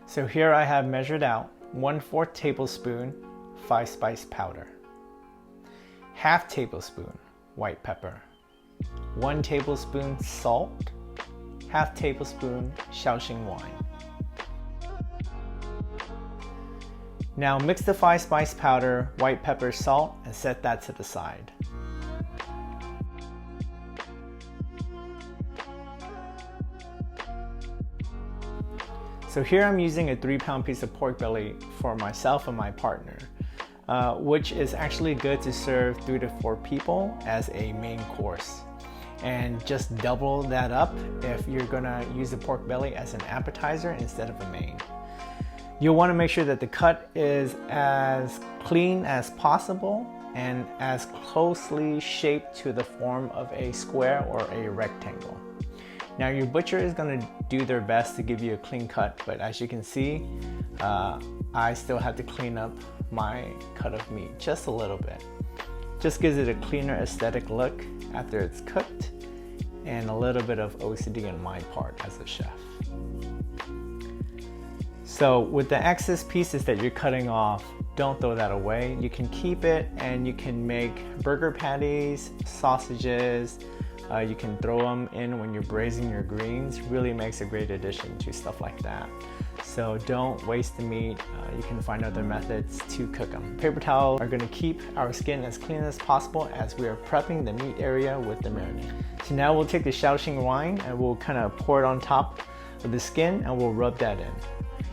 So here I have measured out 1/4 tablespoon 5-spice powder, 1/2 tablespoon white pepper, 1 tablespoon salt, 1/2 tablespoon Shaoxing wine. Now mix the 5-spice powder, white pepper, salt, and set that to the side. So here I'm using a 3-pound piece of pork belly for myself and my partner, which is actually good to serve 3 to 4 people as a main course. And just double that up if you're gonna use the pork belly as an appetizer instead of a main. You'll want to make sure that the cut is as clean as possible and as closely shaped to the form of a square or a rectangle. Now your butcher is going to do their best to give you a clean cut, but as you can see, I still have to clean up my cut of meat just a little bit. Just gives it a cleaner aesthetic look after it's cooked, and a little bit of OCD on my part as a chef. So with the excess pieces that you're cutting off, don't throw that away. You can keep it and you can make burger patties, sausages. You can throw them in when you're braising your greens. Really makes a great addition to stuff like that. So don't waste the meat. You can find other methods to cook them. Paper towels are going to keep our skin as clean as possible as we are prepping the meat area with the marinade. So now we'll take the Shaoxing wine and we'll kind of pour it on top of the skin and we'll rub that in.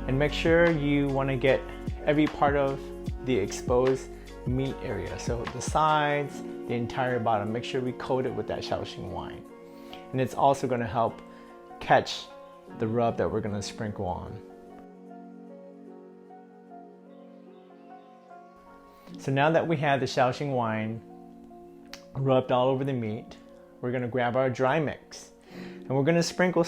And make sure you want to get every part of the exposed meat area. So the sides, the entire bottom, make sure we coat it with that Shaoxing wine. And it's also going to help catch the rub that we're going to sprinkle on. So now that we have the Shaoxing wine rubbed all over the meat, we're going to grab our dry mix. And we're going to sprinkle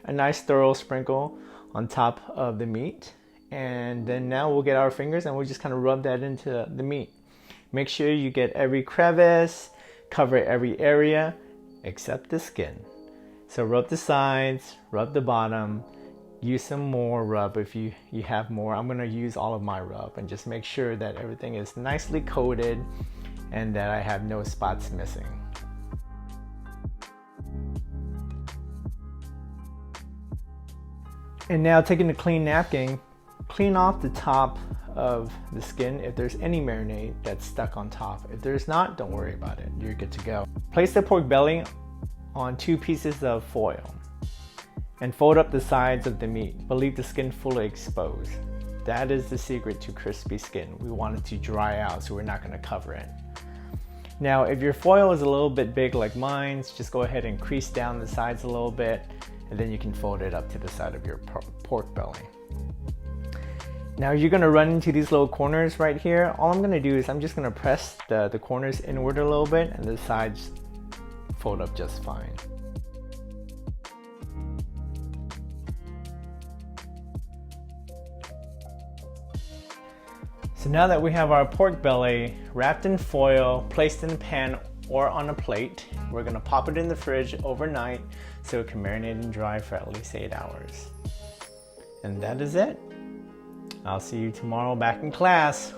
a nice thorough sprinkle on top of the meat, and then now we'll get our fingers and we'll just kind of rub that into the meat. Make sure you get every crevice, cover every area except the skin. So rub the sides, rub the bottom, use some more rub if you have more. I'm going to use all of my rub and just make sure that everything is nicely coated and that I have no spots missing. And now taking a clean napkin, clean off the top of the skin if there's any marinade that's stuck on top. If there's not, don't worry about it. You're good to go. Place the pork belly on 2 pieces of foil and fold up the sides of the meat, but leave the skin fully exposed. That is the secret to crispy skin. We want it to dry out, so we're not going to cover it. Now, if your foil is a little bit big like mine's, just go ahead and crease down the sides a little bit, and then you can fold it up to the side of your pork belly. Now you're gonna run into these little corners right here. All I'm gonna do is I'm just gonna press the corners inward a little bit, and the sides fold up just fine. So now that we have our pork belly wrapped in foil, placed in a pan or on a plate, we're gonna pop it in the fridge overnight so it can marinate and dry for at least 8 hours. And that is it. I'll see you tomorrow back in class.